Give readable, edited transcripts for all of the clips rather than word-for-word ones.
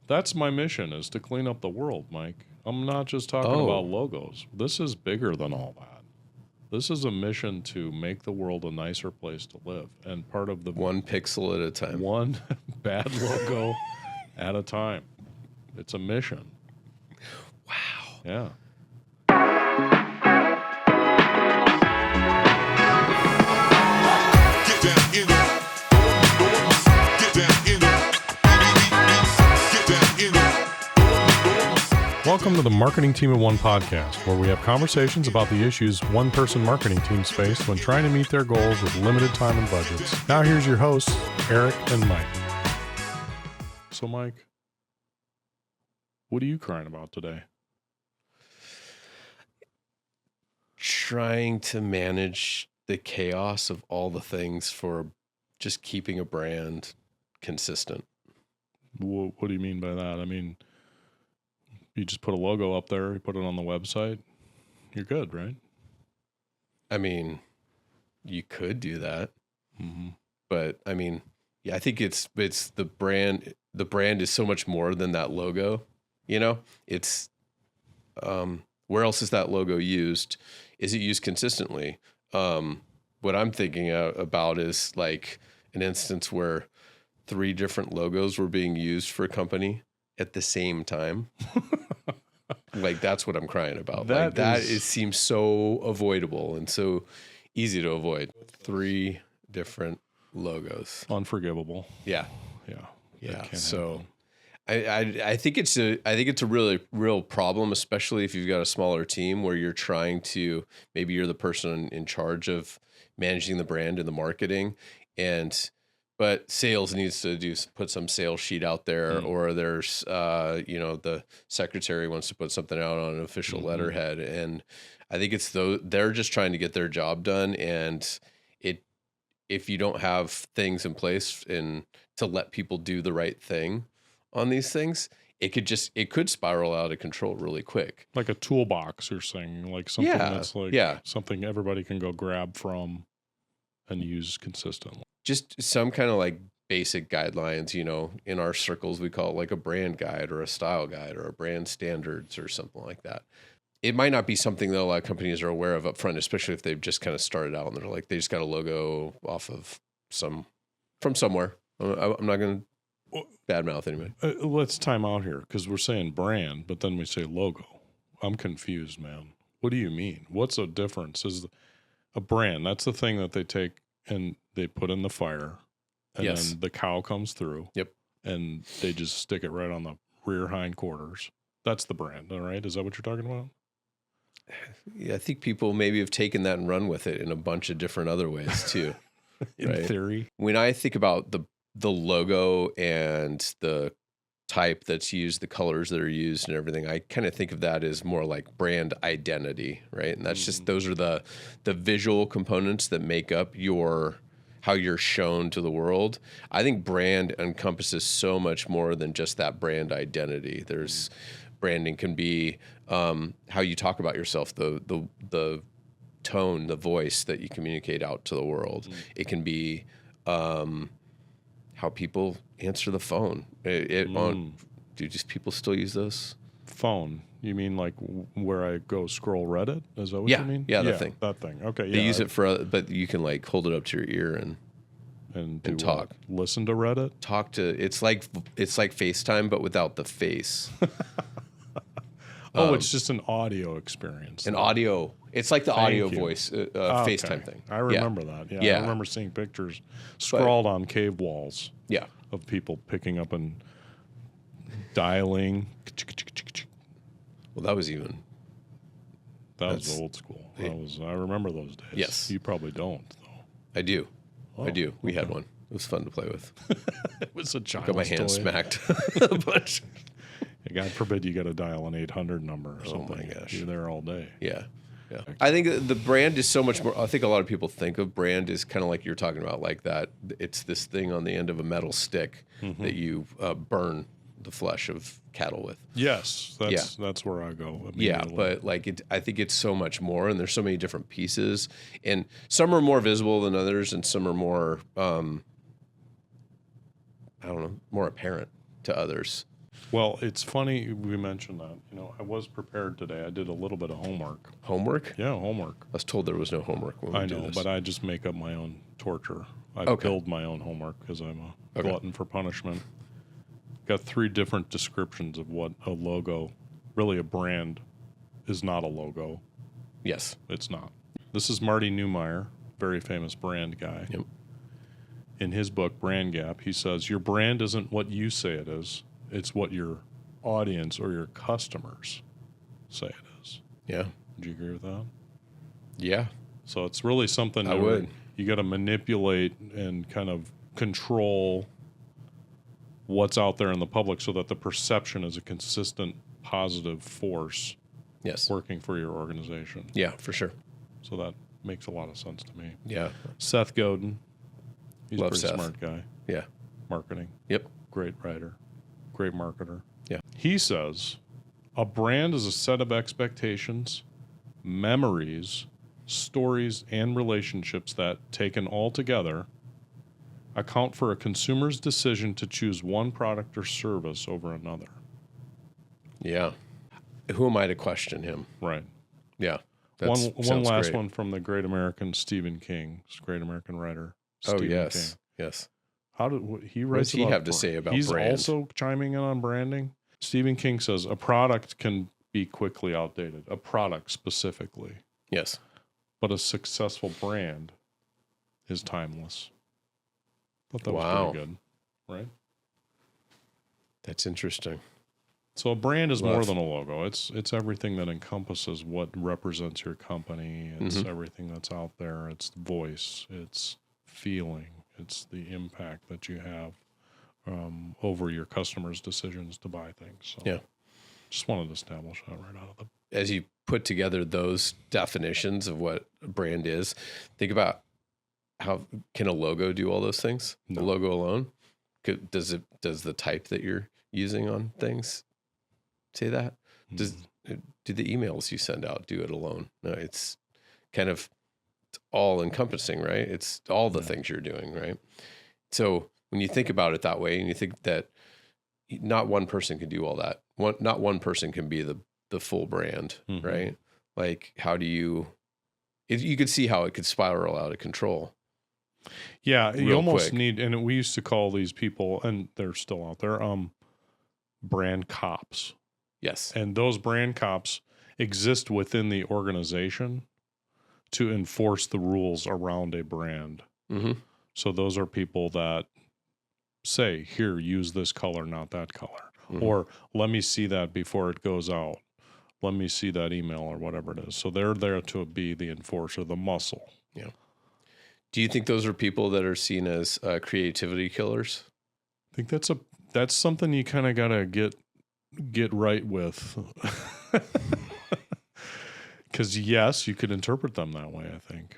That's my mission, is to clean up the world, Mike. I'm not just talking about logos. This is bigger than all that. This is a mission to make the world a nicer place to live. And part of the... One pixel at a time. One bad logo at a time. It's a mission. Wow. Yeah. Get down in it. Get down in it. Get down in it. Welcome to the Marketing Team of One podcast, where we have conversations about the issues one-person marketing teams face when trying to meet their goals with limited time and budgets. Now here's your hosts, Eric and Mike. So, Mike, what are you crying about today? Trying to manage the chaos of all the things for just keeping a brand consistent. What do you mean by that? I mean, you just put a logo up there, you put it on the website, you're good, right? I mean, you could do that, Mm-hmm. but I mean, yeah, I think it's the brand. The brand is so much more than that logo. You know, it's where else is that logo used? Is it used consistently? What I'm thinking about is like an instance where 3 different logos were being used for a company at the same time. Like, that's what I'm crying about. It seems so avoidable and so easy to avoid. 3 different logos. Unforgivable. Yeah. Yeah. So I think it's a really real problem, especially if you've got a smaller team where you're trying to, maybe you're the person in charge of managing the brand and the marketing, but sales needs to put some sales sheet out there, or there's the secretary wants to put something out on an official letterhead, and I think they're just trying to get their job done, and if you don't have things in place to let people do the right thing on these things, it could spiral out of control really quick. Like a toolbox, you're saying, like something that's like something everybody can go grab from and use consistently. Just some kind of like basic guidelines, in our circles, we call it like a brand guide or a style guide or a brand standards or something like that. It might not be something that a lot of companies are aware of up front, especially if they've just kind of started out and they're like, they just got a logo off of from somewhere. I'm not going to badmouth anybody. Let's time out here, because we're saying brand, but then we say logo. I'm confused, man. What do you mean? What's the difference? Is a brand, that's the thing that they take and they put in the fire, and then the cow comes through. Yep. And they just stick it right on the rear hindquarters. That's the brand, all right? Is that what you're talking about? Yeah, I think people maybe have taken that and run with it in a bunch of different other ways too. In theory. When I think about the logo and the type that's used, the colors that are used and everything, I kind of think of that as more like brand identity, right? And that's just, those are the visual components that make up how you're shown to the world. I think brand encompasses so much more than just that brand identity. There's branding can be how you talk about yourself, the tone, the voice that you communicate out to the world. It can be how people answer the phone. Do just people still use those? Phone. You mean like where I go scroll Reddit? Is that what you mean? Yeah, that thing. That thing. Okay. They use it but you can like hold it up to your ear and talk. What? Listen to Reddit? It's like FaceTime, but without the face. It's just an audio experience. Audio. It's like the audio voice FaceTime thing. I remember that. Yeah. I remember seeing pictures scrawled on cave walls. Yeah. Of people picking up and dialing. Well, that was old school. I remember those days. Yes. You probably don't, though. I do. I do. We had one. It was fun to play with. It was a child's Got my hand toy. smacked a bunch. God forbid you got to dial an 800 number or something. Oh my gosh. You're there all day. Yeah. I think the brand is so much more. I think a lot of people think of brand as kind of like you're talking about, like that. It's this thing on the end of a metal stick that you burn the flesh of cattle with. Yes, that's where I go. Yeah, but like I think it's so much more, and there's so many different pieces, and some are more visible than others, and some are more, more apparent to others. Well, it's funny we mentioned that. I was prepared today. I did a little bit of homework. Homework? Yeah, homework. I was told there was no homework when we I do know, this. but I just make up my own torture. I Okay. build my own homework because I'm a Okay. glutton for punishment. Got 3 different descriptions of what a logo, really a brand, is not a logo. Yes. It's not. This is Marty Neumeyer, very famous brand guy. Yep. In his book, Brand Gap, he says, your brand isn't what you say it is. It's what your audience or your customers say it is. Yeah. Would you agree with that? Yeah. So it's really something I that would. you got to manipulate and kind of control what's out there in the public so that the perception is a consistent positive force Yes. working for your organization. Yeah, for sure. So that makes a lot of sense to me. Yeah. Seth Godin, he's Love a pretty Seth. smart guy. Yeah. Marketing, Yep. great writer, great marketer. Yeah. He says, a brand is a set of expectations, memories, stories, and relationships that, taken all together, account for a consumer's decision to choose one product or service over another. Yeah. Who am I to question him? Right. Yeah. One sounds last great. one from the great American Stephen King, great American writer. Oh, Stephen yes. King. Yes. How did he What writes does he about have to say about He's brand? also chiming in on branding. Stephen King says a product can be quickly outdated, a product specifically, Yes. but a successful brand is timeless. Thought that Wow. was pretty good, right? That's interesting. So a brand is more Love. than a logo. It's everything that encompasses what represents your company. It's everything that's out there. It's voice. It's feeling. It's the impact that you have over your customers' decisions to buy things. So Yeah. just wanted to establish that right out of the. As you put together those definitions of what a brand is, think about how can a logo do all those things? No. The logo alone? Does the type that you're using on things say that? Do the emails you send out do it alone? No, it's kind of all encompassing, right? It's all the things you're doing, right? So when you think about it that way, and you think that not one person can do all that, not one person can be the full brand, right? Like, how do you could see how it could spiral out of control. Yeah, you real almost quick. need, and we used to call these people, and they're still out there, brand cops. Yes. And those brand cops exist within the organization to enforce the rules around a brand. Mm-hmm. So those are people that say, here, use this color, not that color. Or let me see that before it goes out. Let me see that email or whatever it is. So they're there to be the enforcer, the muscle. Yeah. Do you think those are people that are seen as creativity killers? I think that's something you kind of got to get right with. Because yes, you could interpret them that way, I think.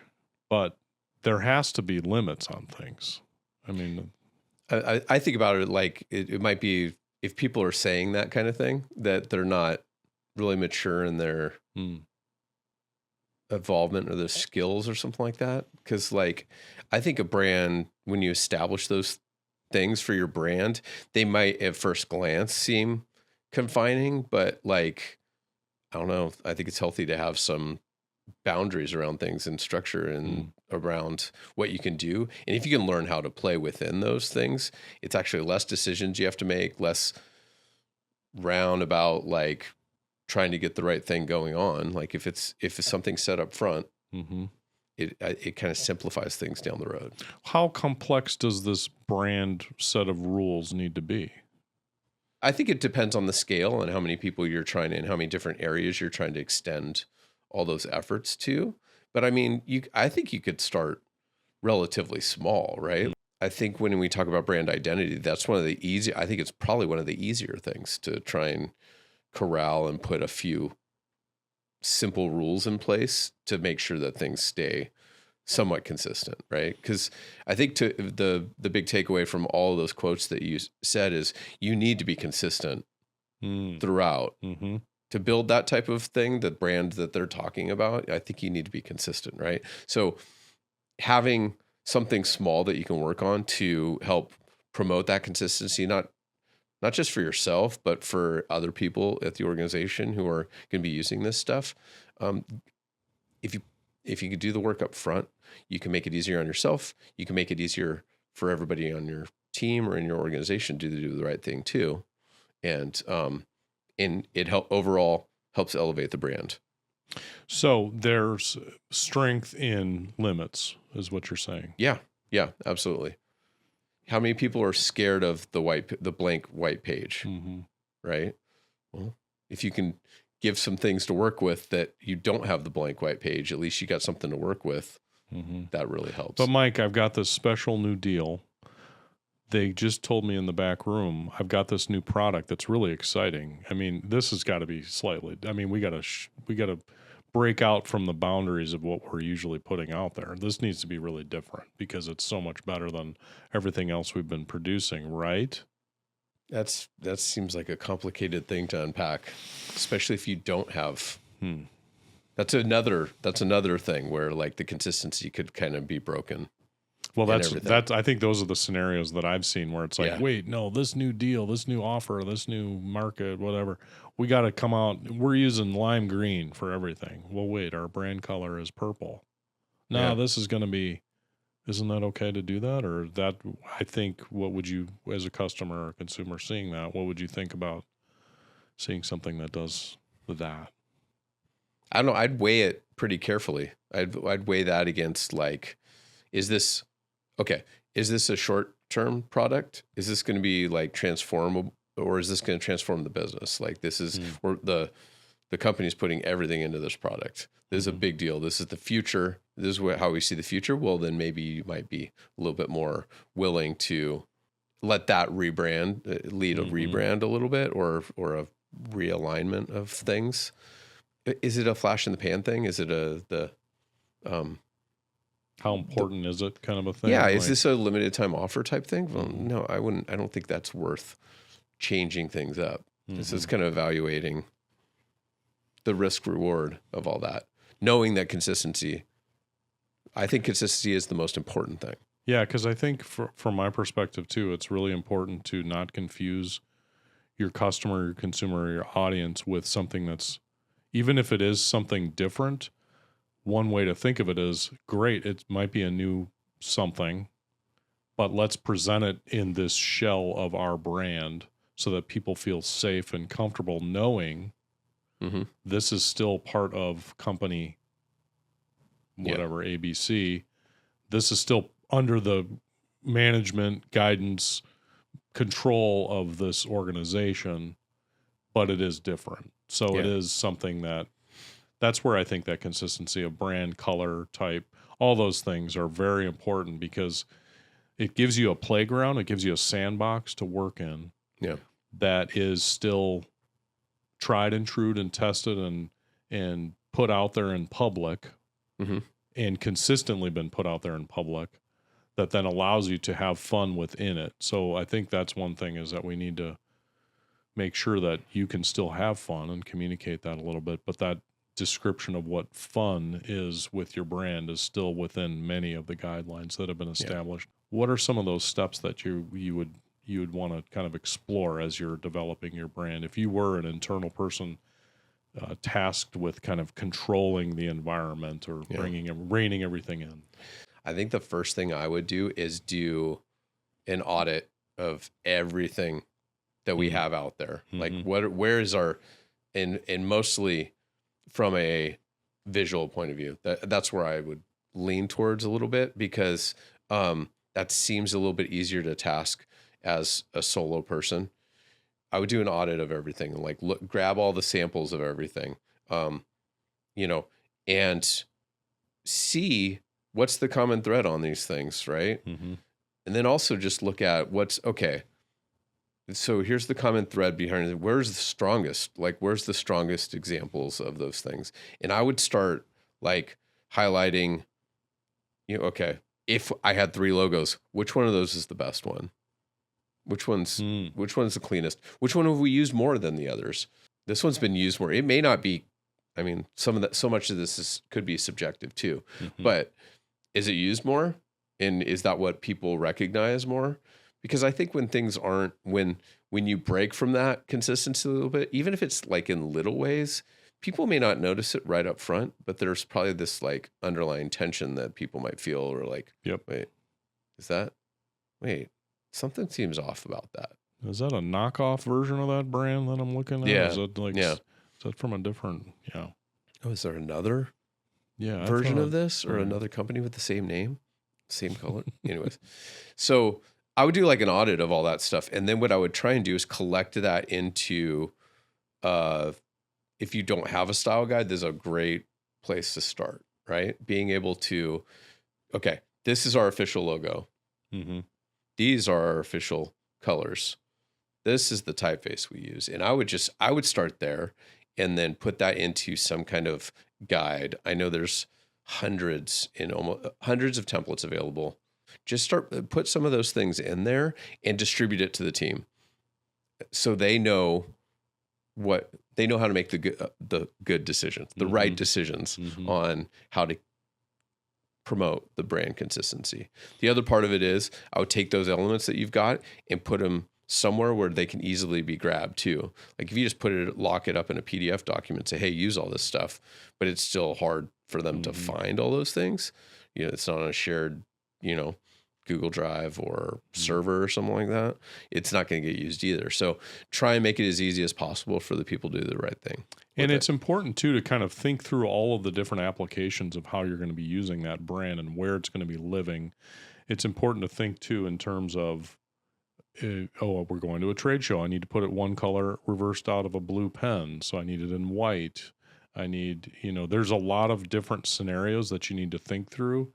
But there has to be limits on things. I mean, I think about it like it might be, if people are saying that kind of thing, that they're not really mature in their involvement or their skills or something like that. Because like, I think a brand, when you establish those things for your brand, they might at first glance seem confining, but like, I don't know. I think it's healthy to have some boundaries around things and structure and around what you can do. And if you can learn how to play within those things, it's actually less decisions you have to make, less roundabout, like trying to get the right thing going on. Like if it's something set up front, it kind of simplifies things down the road. How complex does this brand set of rules need to be? I think it depends on the scale and how many people you're trying to, and how many different areas you're trying to extend all those efforts to. But I mean, I think you could start relatively small, right? I think when we talk about brand identity, that's one of the I think it's probably one of the easier things to try and corral and put a few simple rules in place to make sure that things stay somewhat consistent, right? Because I think the big takeaway from all of those quotes that you said is you need to be consistent throughout. To build that type of thing, the brand that they're talking about, I think you need to be consistent, right? So having something small that you can work on to help promote that consistency, not not just for yourself, but for other people at the organization who are going to be using this stuff. If you could do the work up front, you can make it easier on yourself. You can make it easier for everybody on your team or in your organization to do the right thing too. And it overall helps elevate the brand. So there's strength in limits, is what you're saying. Yeah, absolutely. How many people are scared of the blank white page, right? Well, if you can give some things to work with that you don't have the blank white page, at least you got something to work with. That really helps. But Mike, I've got this special new deal. They just told me in the back room, I've got this new product that's really exciting. I mean, this has got to be we got to break out from the boundaries of what we're usually putting out there. This needs to be really different because it's so much better than everything else we've been producing, right? That seems like a complicated thing to unpack, especially if you don't have. That's another thing where like the consistency could kind of be broken. Well, that's I think those are the scenarios that I've seen where it's like, wait, no, this new deal, this new offer, this new market, whatever, we got to come out. We're using lime green for everything. Well, wait, our brand color is purple. No, this is going to be. Isn't that okay to do that? Or that, I think, what would you, as a customer or consumer seeing that, what would you think about seeing something that does that? I don't know. I'd weigh it pretty carefully. I'd weigh that against like, is this a short-term product? Is this going to be like transformable, or is this going to transform the business? Like this is where the company's putting everything into this product. This is a big deal. This is the future. This is how we see the future. Well, then maybe you might be a little bit more willing to let that lead a rebrand a little bit, or a realignment of things. Is it a flash in the pan thing? Is it how important is it kind of a thing? Yeah. Is this a limited time offer type thing? Well, no, I don't think that's worth changing things up. This is kind of evaluating the risk reward of all that, knowing that I think consistency is the most important thing. Yeah. Cause I think from my perspective too, it's really important to not confuse your customer, your consumer, your audience with something that's, even if it is something different, one way to think of it is, great, it might be a new something, but let's present it in this shell of our brand so that people feel safe and comfortable knowing this is still part of company, whatever, ABC. This is still under the management, guidance, control of this organization, but it is different. So it is something that's where I think that consistency of brand, color, type, all those things are very important because it gives you a playground. It gives you a sandbox to work in that is still tried and true and tested and put out there in public and consistently been put out there in public that then allows you to have fun within it. So I think that's one thing is that we need to make sure that you can still have fun and communicate that a little bit, but that description of what fun is with your brand is still within many of the guidelines that have been established. What are some of those steps that you would want to kind of explore as you're developing your brand? If you were an internal person tasked with kind of controlling the environment or reining everything in? I think the first thing I would do is do an audit of everything that we have out there. Like where is our, and mostly from a visual point of view, that's where I would lean towards a little bit because that seems a little bit easier to task as a solo person. I would do an audit of everything, like grab all the samples of everything, and see what's the common thread on these things, right? And then also just look at so here's the common thread behind it. Where's the strongest? Like, where's the strongest examples of those things? And I would start like highlighting, if I had 3 logos, which one of those is the best one? Which one's the cleanest? Which one have we used more than the others? This one's been used more. It may not be, so much of this could be subjective too, but is it used more? And is that what people recognize more? Because I think when things aren't, when you break from that consistency a little bit, even if it's like in little ways, people may not notice it right up front, but there's probably this like underlying tension that people might feel, or like, Yep. wait, something seems off about that. Is that a knockoff version of that brand that I'm looking at? Yeah. Is that like, Yeah. is that from a different, yeah. Oh, is there another Yeah. version of this, or right. another company with the same name, same color? Anyways, so I would do like an audit of all that stuff. And then what I would try and do is collect that into, if you don't have a style guide, there's a great place to start, right? Being able to, okay, this is our official logo. Mm-hmm. These are our official colors. This is the typeface we use. And I would start there and then put that into some kind of guide. I know there's hundreds of templates available. Just put some of those things in there and distribute it to the team, so they know how to make the good decisions, the right decisions on how to promote the brand consistency. The other part of it is I would take those elements that you've got and put them somewhere where they can easily be grabbed too. Like if you just lock it up in a PDF document, say, hey, use all this stuff, but it's still hard for them to find all those things. It's not on a shared, Google Drive or server or something like that. It's not going to get used either. So try and make it as easy as possible for the people to do the right thing. And it's important too to kind of think through all of the different applications of how you're going to be using that brand and where it's going to be living. It's important to think too in terms of, we're going to a trade show. I need to put it one color reversed out of a blue pen. So I need it in white. I need, there's a lot of different scenarios that you need to think through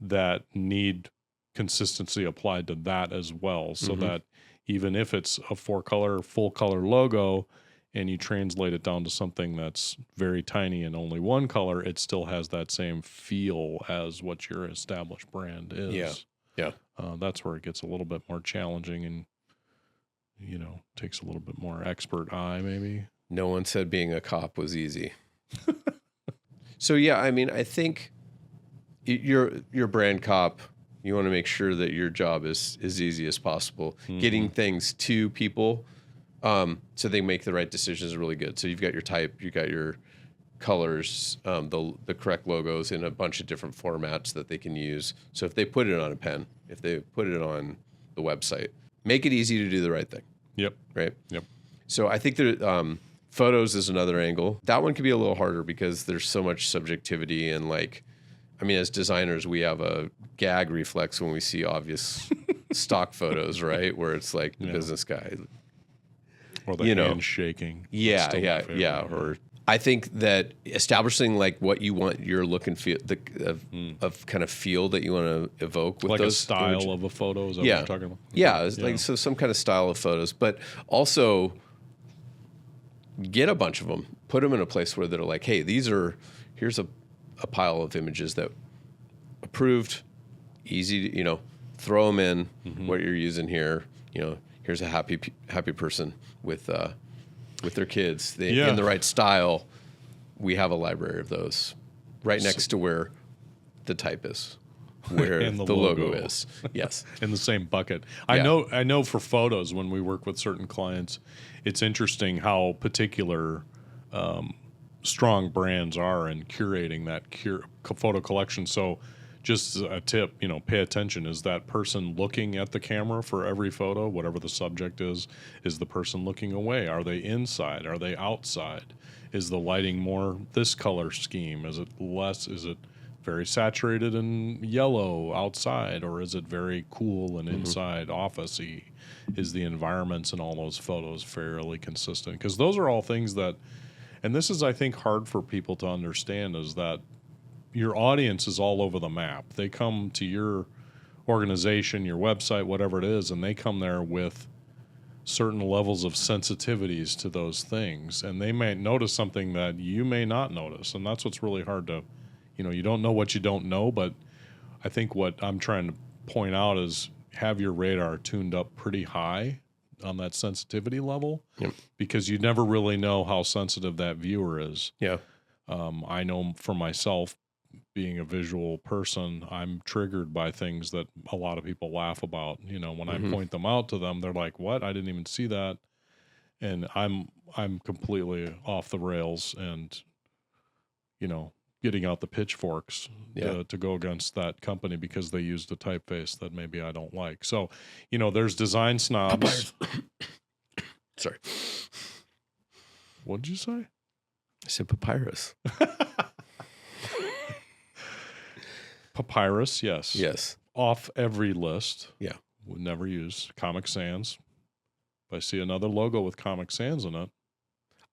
that need consistency applied to that as well. So that even if it's a 4-color, full color logo and you translate it down to something that's very tiny and only one color, it still has that same feel as what your established brand is. Yeah. That's where it gets a little bit more challenging and, takes a little bit more expert eye maybe. No one said being a cop was easy. So yeah, I mean, I think you're brand cop. You want to make sure that your job is as easy as possible. Getting things to people so they make the right decisions is really good. So you've got your type, you've got your colors, the correct logos in a bunch of different formats that they can use. So if they put it on a pen, if they put it on the website, make it easy to do the right thing. Yep. Right? Yep. So I think there, photos is another angle. That one can be a little harder because there's so much subjectivity and as designers, we have a gag reflex when we see obvious stock photos, right? Where it's like the business guy. Or the hand shaking. Yeah. Or I think that establishing like what you want your look and feel, of kind of feel that you want to evoke with like those a style of a photo, is that what you're talking about? Yeah, it's like so some kind of style of photos, but also get a bunch of them, put them in a place where they're like, hey, here's a pile of images that approved, easy to, throw them in what you're using here. Here's a happy person with their kids in the right style. We have a library of those right next to where the type is, where the logo is. Yes. In the same bucket. Yeah. I know for photos, when we work with certain clients, it's interesting how particular strong brands are in curating that photo collection. So just a tip, pay attention. Is that person looking at the camera for every photo, whatever the subject is the person looking away? Are they inside? Are they outside? Is the lighting more this color scheme? Is it less? Is it very saturated and yellow outside? Or is it very cool and inside office-y? Is the environments in all those photos fairly consistent? Because those are all things that, and this is, I think, hard for people to understand, is that your audience is all over the map. They come to your organization, your website, whatever it is, and they come there with certain levels of sensitivities to those things. And they may notice something that you may not notice. And that's what's really hard to, you don't know what you don't know. But I think what I'm trying to point out is have your radar tuned up pretty high on that sensitivity level, because you never really know how sensitive that viewer is. Yeah. I know for myself, being a visual person, I'm triggered by things that a lot of people laugh about. You know, when I point them out to them, they're like, "What? I didn't even see that." And I'm completely off the rails and, you know, getting out the pitchforks to go against that company because they used a typeface that maybe I don't like. So, you know, there's design snobs. Sorry. What'd you say? I said papyrus. Papyrus, yes. Yes. Off every list. Yeah. Would never use. Comic Sans. If I see another logo with Comic Sans in it.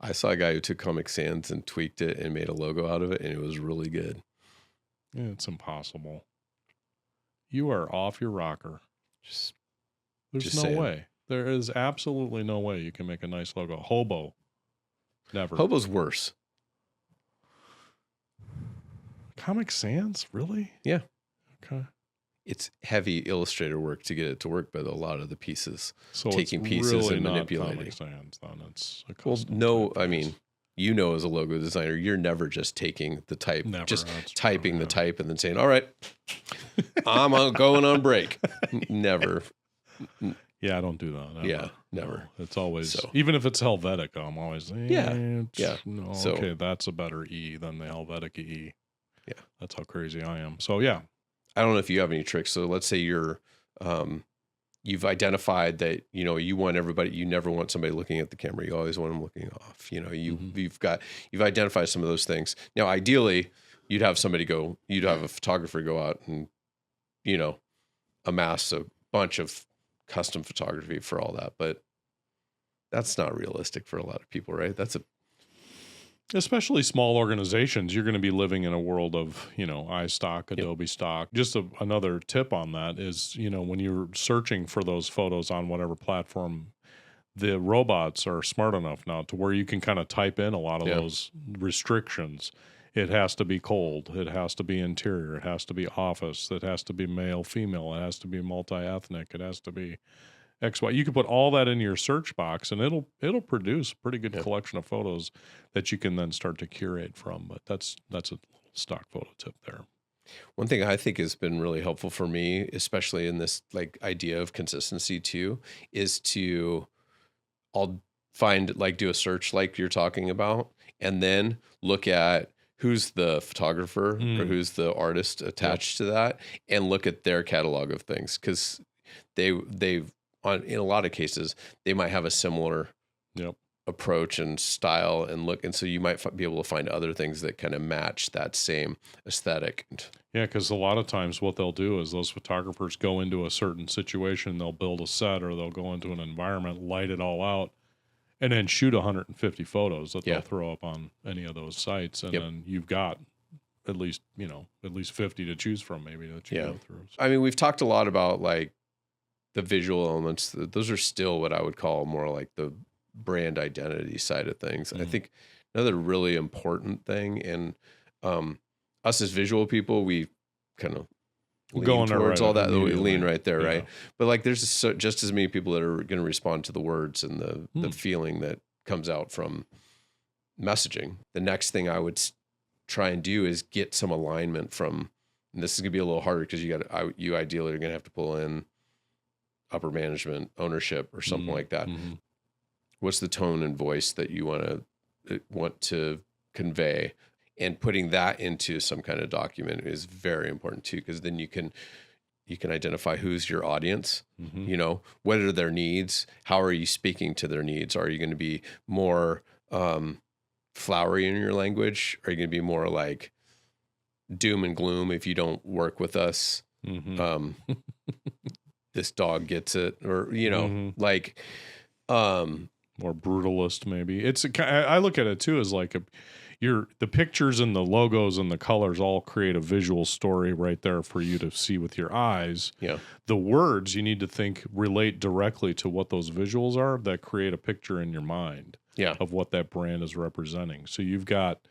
I saw a guy who took Comic Sans and tweaked it and made a logo out of it, and it was really good. Yeah, it's impossible. You are off your rocker. There's no saying. way. There is absolutely no way you can make a nice logo. Hobo. Never. Hobo's worse. Comic Sans? Really? Yeah. Okay. It's heavy illustrator work to get it to work, but a lot of the pieces, So taking it's pieces really and not manipulating. Comic Sans, then it's a Well, custom no, typeface. I mean, you know, as a logo designer, you're never just taking the type, Never, just that's true, typing the yeah. type and then saying, all right, I'm going on break. Never. Yeah, I don't do that. Never. Yeah, never. No, it's always, So- even if it's Helvetica, I'm always, Yeah. No, So- okay, that's a better E than the Helvetica E. Yeah. That's how crazy I am. So, yeah. I don't know if you have any tricks. So let's say you're, you've identified that, you know, you want everybody, you never want somebody looking at the camera. You always want them looking off. You know, you've identified some of those things. Now, ideally, you'd have a photographer go out and, you know, amass a bunch of custom photography for all that. But that's not realistic for a lot of people, right? Especially small organizations, you're going to be living in a world of, you know, iStock, Adobe Stock. Just another tip on that is, you know, when you're searching for those photos on whatever platform, the robots are smart enough now to where you can kind of type in a lot of those restrictions. It has to be cold. It has to be interior. It has to be office. It has to be male, female. It has to be multi-ethnic. It has to be XY. You can put all that in your search box and it'll produce a pretty good collection of photos that you can then start to curate from. But that's a stock photo tip there. One thing I think has been really helpful for me, especially in this like idea of consistency too, is I'll do a search like you're talking about, and then look at who's the photographer or who's the artist attached to that, and look at their catalog of things. 'Cause in a lot of cases, they might have a similar approach and style and look. And so you might be able to find other things that kind of match that same aesthetic. Yeah, because a lot of times what they'll do is those photographers go into a certain situation, they'll build a set or they'll go into an environment, light it all out, and then shoot 150 photos that they'll throw up on any of those sites. And then you've got at least 50 to choose from maybe that you go through. So. I mean, we've talked a lot about like the visual elements. Those are still what I would call more like the brand identity side of things. I think another really important thing, and us as visual people, we kind of lean towards all that. We lean right there, right? But like, there's just as many people that are going to respond to the words and the feeling that comes out from messaging. The next thing I would try and do is get some alignment from. And this is going to be a little harder because you ideally are going to have to pull in upper management, ownership, or something like that. What's the tone and voice that you want to convey, and putting that into some kind of document is very important too, because then you can identify who's your audience. You know, what are their needs? How are you speaking to their needs? Are you going to be more flowery in your language? Are you going to be more like doom and gloom if you don't work with us? This dog gets it, or like more brutalist maybe. I look at it too as like the pictures and the logos and the colors all create a visual story right there for you to see with your eyes. The words you need to think relate directly to what those visuals are that create a picture in your mind of what that brand is representing. So you've got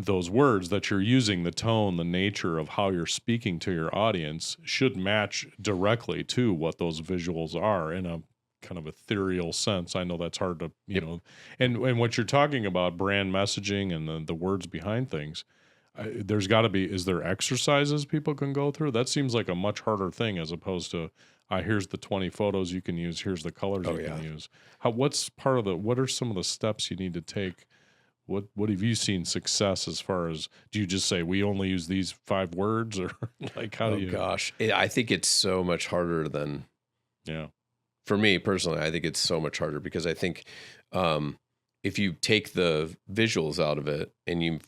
those words that you're using, the tone, the nature of how you're speaking to your audience should match directly to what those visuals are in a kind of ethereal sense. I know that's hard to, you know, and what you're talking about, brand messaging and the words behind things. there's got to be, is there exercises people can go through? That seems like a much harder thing as opposed to, here's the 20 photos you can use, here's the colors you can use. What are some of the steps you need to take? What have you seen success as far as, do you just say, we only use these 5 words, or like, how do you? Gosh, I think it's so much harder than, for me personally, I think it's so much harder because I think if you take the visuals out of it and you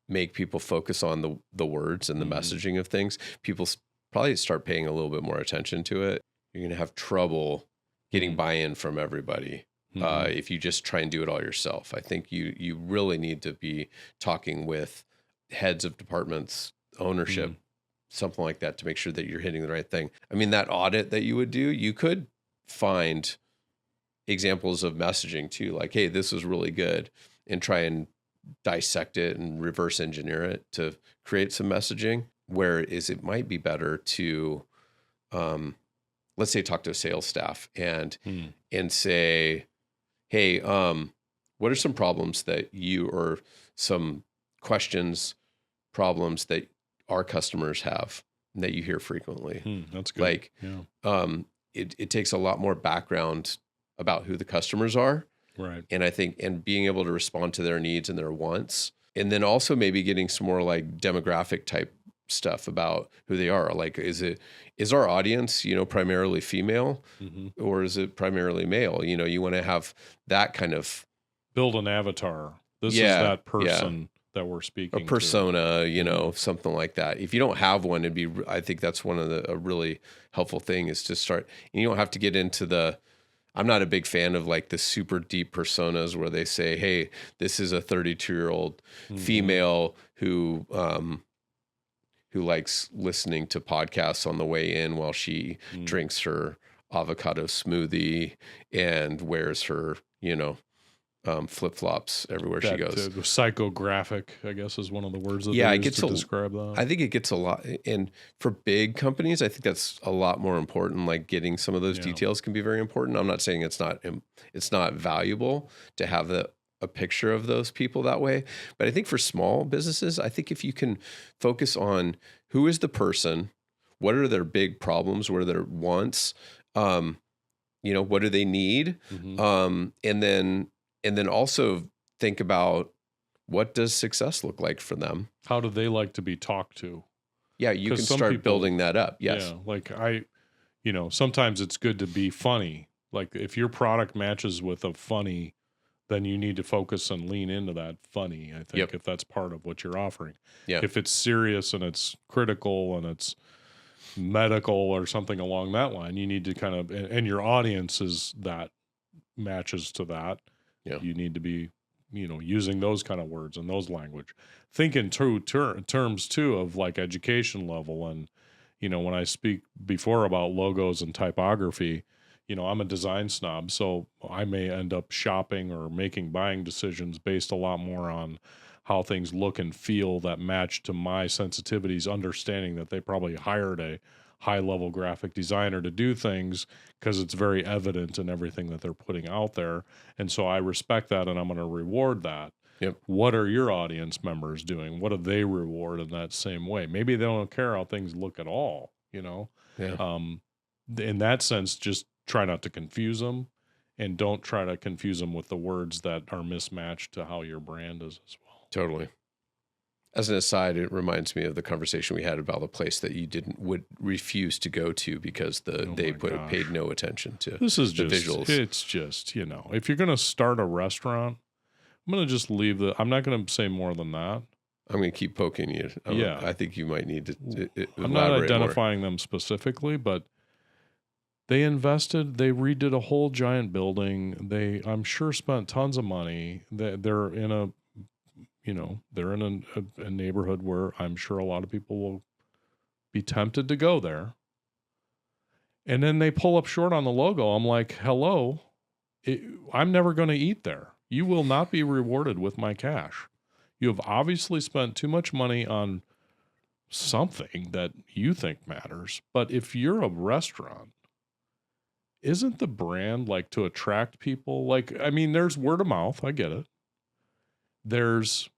make people focus on the words and the messaging of things, people probably start paying a little bit more attention to it. You're going to have trouble getting buy-in from everybody if you just try and do it all yourself. I think you really need to be talking with heads of departments, ownership, something like that, to make sure that you're hitting the right thing. I mean, that audit that you would do, you could find examples of messaging too, like, hey, this is really good, and try and dissect it and reverse engineer it to create some messaging. Whereas it might be better to, let's say, talk to a sales staff and say, hey, what are some problems that or some questions, problems that our customers have that you hear frequently? That's good. Like, it takes a lot more background about who the customers are. Right. And I think, and being able to respond to their needs and their wants, and then also maybe getting some more like demographic type stuff about who they are. Like, is our audience, primarily female, or is it primarily male? You want to have that kind of, build an avatar. This is that person that we're speaking a persona, something like that. If you don't have one, I think that's one of a really helpful thing is to start, and you don't have to get into I'm not a big fan of like the super deep personas where they say, hey, this is a 32-year-old female who likes listening to podcasts on the way in while she drinks her avocado smoothie and wears her, flip-flops everywhere she goes. Psychographic, I guess, is one of the words that it they gets use to describe that. I think it gets a lot. And for big companies, I think that's a lot more important. Like, getting some of those details can be very important. I'm not saying it's not valuable to have a picture of those people that way. But I think for small businesses, I think if you can focus on who is the person, what are their big problems, what are their wants, what do they need? And then also think about, what does success look like for them? How do they like to be talked to? Yeah, you can start building that up. Yes. Yeah, like sometimes it's good to be funny. Like, if your product matches with a funny, then you need to focus and lean into that funny, I think, if that's part of what you're offering. Yeah. If it's serious and it's critical and it's medical or something along that line, you need to kind of, and your audience is that matches to that. Yeah. You need to be, using those kind of words and those language. Think in true terms too of like education level. And, when I speak before about logos and typography, I'm a design snob, so I may end up shopping or making buying decisions based a lot more on how things look and feel that match to my sensitivities, understanding that they probably hired a high-level graphic designer to do things because it's very evident in everything that they're putting out there. And so I respect that, and I'm going to reward that. Yep. What are your audience members doing? What do they reward in that same way? Maybe they don't care how things look at all, Yeah. In that sense, just try not to confuse them, and don't try to confuse them with the words that are mismatched to how your brand is as well. Totally. As an aside, it reminds me of the conversation we had about the place that you would refuse to go to because they paid no attention to this is the just, visuals. It's just, if you're going to start a restaurant, I'm going to just leave I'm not going to say more than that. I'm going to keep poking you. I think you might need to I'm not identifying them specifically, but they redid a whole giant building. I'm sure spent tons of money. They're in a neighborhood where I'm sure a lot of people will be tempted to go there. And then they pull up short on the logo. I'm like, hello, I'm never going to eat there. You will not be rewarded with my cash. You have obviously spent too much money on something that you think matters. But if you're a restaurant, isn't the brand like to attract people? Like, I mean, there's word of mouth. I get it. There's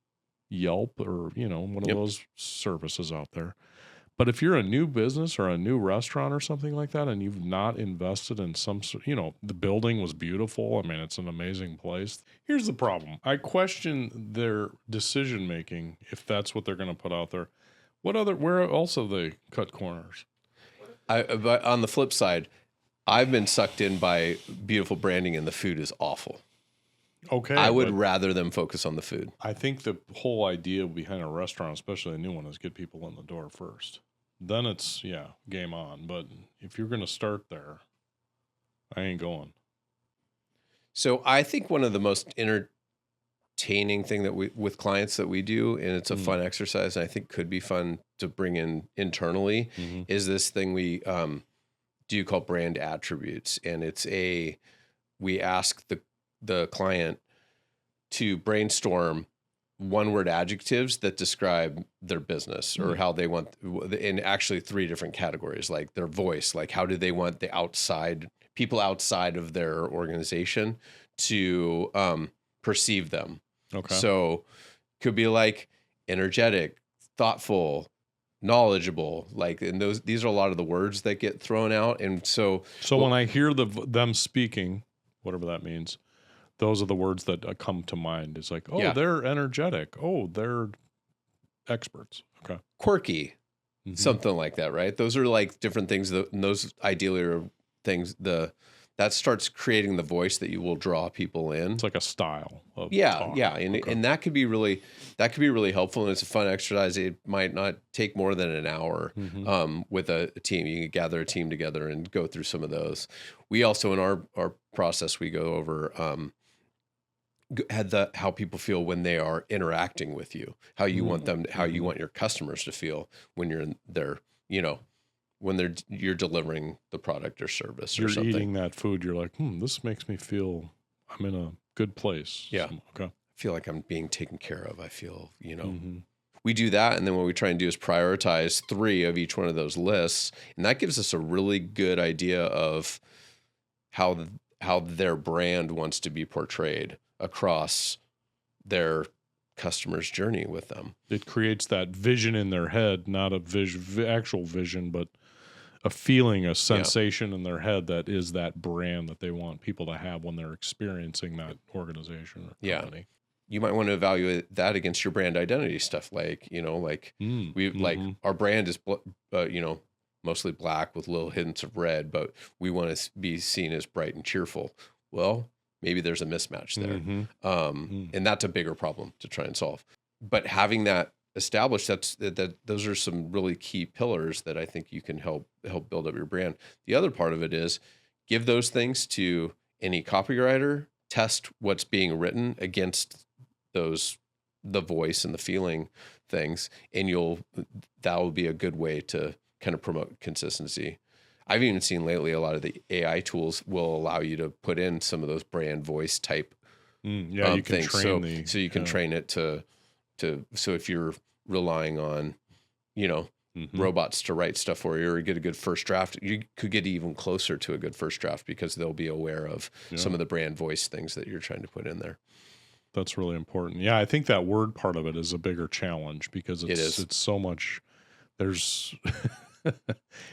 Yelp or, one of Yep. those services out there. But if you're a new business or a new restaurant or something like that, and you've not invested in the building was beautiful. I mean, it's an amazing place. Here's the problem. I question their decision making if that's what they're going to put out there. Where else have they cut corners? But on the flip side, I've been sucked in by beautiful branding and the food is awful. Okay. I would rather them focus on the food. I think the whole idea behind a restaurant, especially a new one, is get people in the door first. Then it's, game on. But if you're going to start there, I ain't going. So I think one of the most entertaining thing that with clients that we do, and it's a fun exercise, and I think could be fun to bring in internally, is this thing we do called brand attributes. And we ask the client to brainstorm one-word adjectives that describe their business or how they want, in actually 3 different categories, like their voice, like how do they want the people outside of their organization to perceive them. Okay. So could be like energetic, thoughtful, knowledgeable, and these are a lot of the words that get thrown out. And so when I hear them speaking, whatever that means, those are the words that come to mind. It's like, they're energetic. Oh, they're experts. Okay. Quirky, something like that, right? Those are like different things and those ideally are things that starts creating the voice that you will draw people in. It's like a style of talk. And that could be really helpful, and it's a fun exercise. It might not take more than an hour with a team. You can gather a team together and go through some of those. We also, in our process, we go over how people feel when they are interacting with you, how you want them, how you want your customers to feel when you're in there, when you're delivering the product or service or something. You're eating that food. You're like, this makes me feel I'm in a good place. Yeah. Okay. I feel like I'm being taken care of. I feel, we do that. And then what we try and do is prioritize 3 of each one of those lists. And that gives us a really good idea of how their brand wants to be portrayed across their customer's journey with them. It creates that vision in their head, not a actual vision, but a feeling, a sensation in their head that is that brand that they want people to have when they're experiencing that organization or company. You might want to evaluate that against your brand identity stuff. Like our brand is, mostly black with little hints of red, but we want to be seen as bright and cheerful. Well, maybe there's a mismatch there. And that's a bigger problem to try and solve. But having that established, those are some really key pillars that I think you can help build up your brand. The other part of it is give those things to any copywriter, test what's being written against the voice and the feeling things, and that will be a good way to kind of promote consistency. I've even seen lately a lot of the AI tools will allow you to put in some of those brand voice type you can things. train so you can train it to so if you're relying on robots to write stuff for you or get a good first draft, you could get even closer to a good first draft because they'll be aware of some of the brand voice things that you're trying to put in there. That's really important. Yeah, I think that word part of it is a bigger challenge because it's so much. There's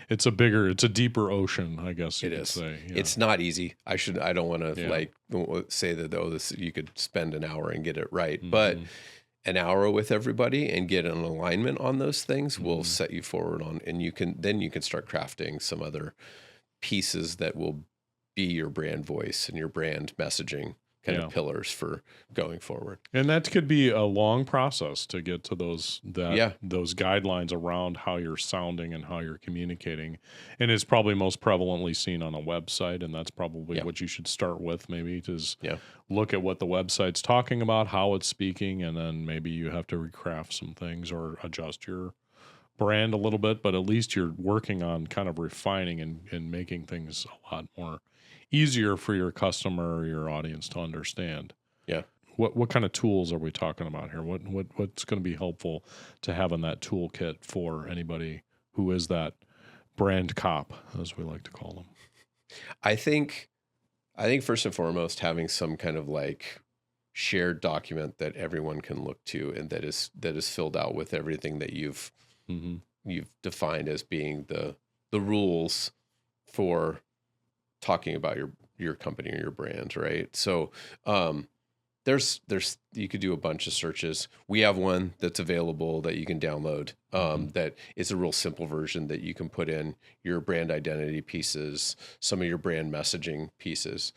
it's a deeper ocean, I guess you could say. Yeah. It's not easy. I don't want to say that you could spend an hour and get it right, but an hour with everybody and get an alignment on those things will set you forward on, and you can start crafting some other pieces that will be your brand voice and your brand messaging kind of pillars for going forward. And that could be a long process to get to those guidelines around how you're sounding and how you're communicating. And it's probably most prevalently seen on a website, and that's probably what you should start with, maybe, is look at what the website's talking about, how it's speaking, and then maybe you have to recraft some things or adjust your brand a little bit, but at least you're working on kind of refining and making things a lot more easier for your customer or your audience to understand. Yeah. What kind of tools are we talking about here? What's going to be helpful to have in that toolkit for anybody who is that brand cop, as we like to call them? I think first and foremost, having some kind of shared document that everyone can look to, and that is filled out with everything that you've defined as being the rules for talking about your company or your brand, right? So there's you could do a bunch of searches. We have one that's available that you can download. That is a real simple version that you can put in your brand identity pieces, some of your brand messaging pieces.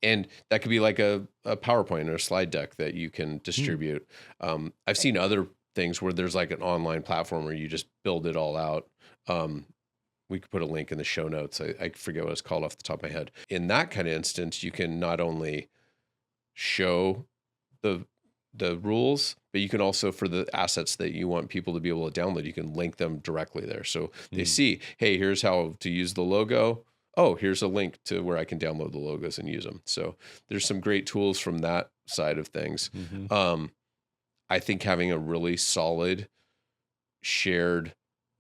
And that could be like a PowerPoint or a slide deck that you can distribute. I've seen other things where there's like an online platform where you just build it all out. We could put a link in the show notes. I forget what it's called off the top of my head. In that kind of instance, you can not only show the rules, but you can also, for the assets that you want people to be able to download, you can link them directly there. So they see, hey, here's how to use the logo. Oh, here's a link to where I can download the logos and use them. So there's some great tools from that side of things. I think having a really solid shared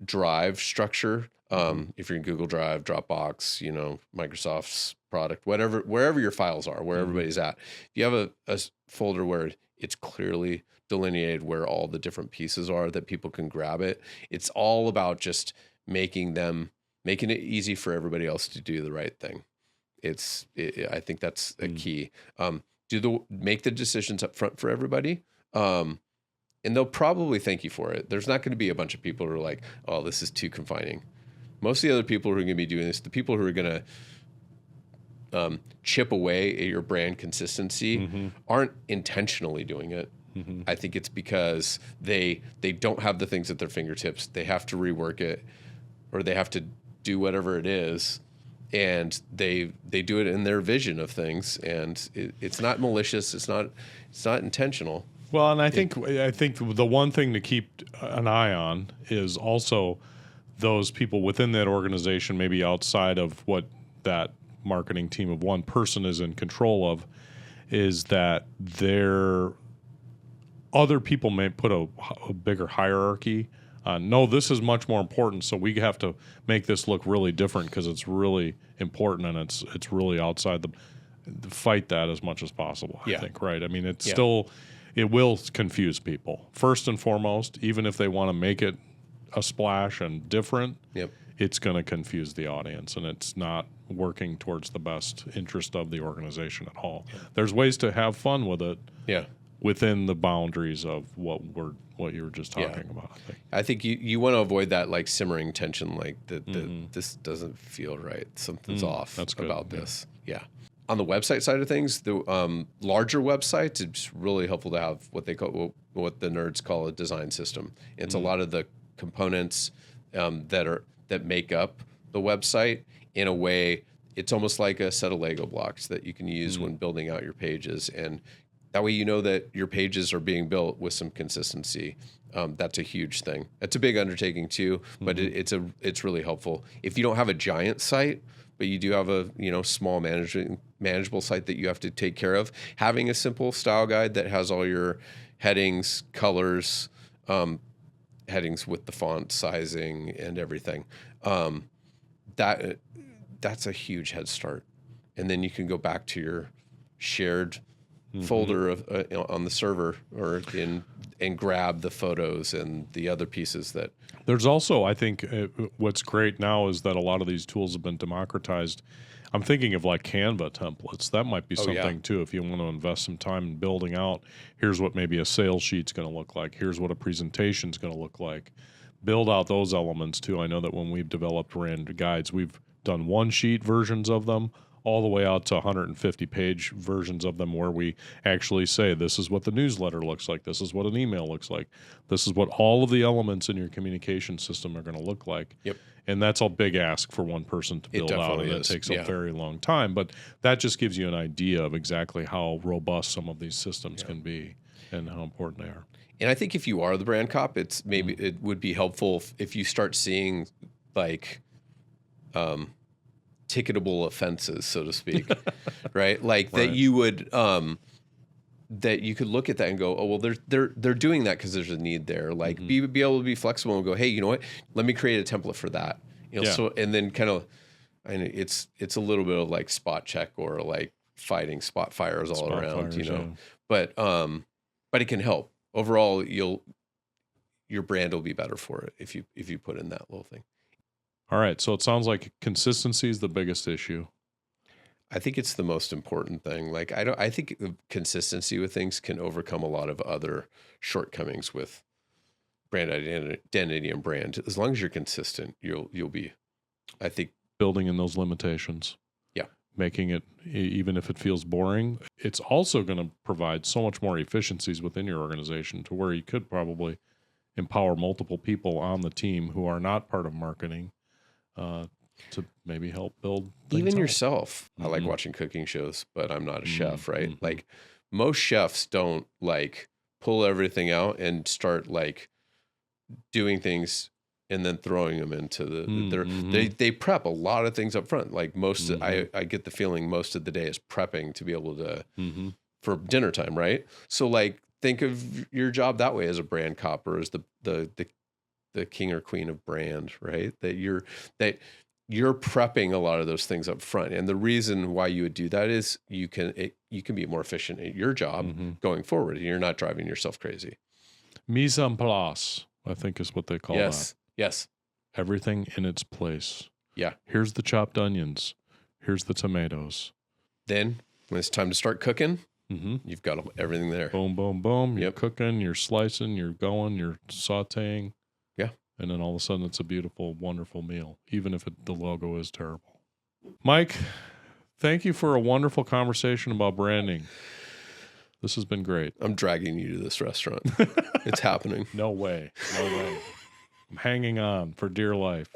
drive structure, if you're in Google Drive, Dropbox, Microsoft's product, whatever, wherever your files are, where everybody's at. If you have a folder where it's clearly delineated where all the different pieces are that people can grab it, it's all about just making it easy for everybody else to do the right thing. I think that's a key. Make the decisions up front for everybody. And they'll probably thank you for it. There's not going to be a bunch of people who are like, oh, this is too confining. Most of the other people who are going to be doing this, the people who are going to chip away at your brand consistency, aren't intentionally doing it. I think it's because they don't have the things at their fingertips. They have to rework it, or they have to do whatever it is, and they do it in their vision of things, and it's not malicious. It's not intentional. Well, and I think the one thing to keep an eye on is also those people within that organization, maybe outside of what that marketing team of one person is in control of, is that other people may put a bigger hierarchy. No, this is much more important, so we have to make this look really different because it's really important and it's really outside the fight that as much as possible. I think, right? I mean, it will confuse people. First and foremost, even if they want to make it a splash and different, it's going to confuse the audience, and it's not working towards the best interest of the organization at all. There's ways to have fun with it. Within the boundaries of what you were just talking about. I think you want to avoid that like simmering tension, like this doesn't feel right. Something's off about this. On the website side of things, the larger websites, it's really helpful to have what the nerds call a design system. It's a lot of the components that make up the website in a way. It's almost like a set of Lego blocks that you can use when building out your pages, and that way you know that your pages are being built with some consistency. That's a huge thing. It's a big undertaking too, but it's really helpful. If you don't have a giant site, but you do have a small manageable site that you have to take care of, having a simple style guide that has all your headings, colors, headings with the font sizing and everything, that's a huge head start. And then you can go back to your shared folder on the server and grab the photos and the other pieces that. There's also, I think, what's great now is that a lot of these tools have been democratized. I'm thinking of like Canva templates. That might be something too. If you want to invest some time in building out, here's what maybe a sales sheet's going to look like. Here's what a presentation's going to look like. Build out those elements too. I know that when we've developed brand guides, we've done one sheet versions of them, all the way out to 150-page versions of them where we actually say, this is what the newsletter looks like, this is what an email looks like, this is what all of the elements in your communication system are going to look like. And that's a big ask for one person to build out, and it takes a very long time. But that just gives you an idea of exactly how robust some of these systems can be and how important they are. And I think if you are the brand cop, it would be helpful if you start seeing like ticketable offenses, so to speak, right? Like that you would that you could look at that and go, oh well, they're doing that because there's a need there. Like be able to be flexible and go, hey, you know what? Let me create a template for that. So and then kind of, and it's a little bit of like spot check or like fighting spot fires all Spot around, fires, yeah. But it can help. Overall, your brand will be better for it if you put in that little thing. All right. So it sounds like consistency is the biggest issue. I think it's the most important thing. Like I think the consistency with things can overcome a lot of other shortcomings with brand identity and brand. As long as you're consistent, you'll be, I think, Building in those limitations. Yeah. Making it, even if it feels boring, it's also going to provide so much more efficiencies within your organization to where you could probably empower multiple people on the team who are not part of marketing to maybe help build things even out. yourself. I like Mhm. watching cooking shows, but I'm not a chef, right? Mhm. Like most chefs don't like pull everything out and start like doing things and then throwing them into Mhm. they prep a lot of things up front. Like I get the feeling most of the day is prepping to be able to Mhm. for dinner time, right? So like think of your job that way as a brand copper, as the king or queen of brand, right? That you're prepping a lot of those things up front. And the reason why you would do that is you can be more efficient at your job Mhm. going forward. And you're not driving yourself crazy. Mise en place, I think is what they call Yes. Yes. that. Everything in its place. Yeah. Here's the chopped onions. Here's the tomatoes. Then when it's time to start cooking, Mm-hmm. you've got everything there. Boom, boom, boom. You're Yep. cooking, you're slicing, you're going, you're sauteing. Yeah. And then all of a sudden it's a beautiful, wonderful meal, even if the logo is terrible. Mike, thank you for a wonderful conversation about branding. This has been great. I'm dragging you to this restaurant. It's happening. No way. No way. I'm hanging on for dear life.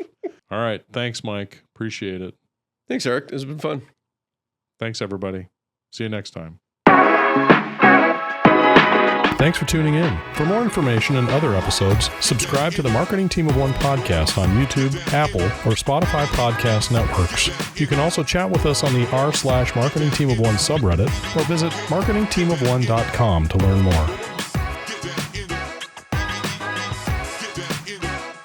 All right. Thanks, Mike. Appreciate it. Thanks, Eric. This has been fun. Thanks, everybody. See you next time. Thanks for tuning in. For more information and other episodes, subscribe to the Marketing Team of One podcast on YouTube, Apple, or Spotify podcast networks. You can also chat with us on the r/Marketing Team of One subreddit or visit marketingteamofone.com to learn more.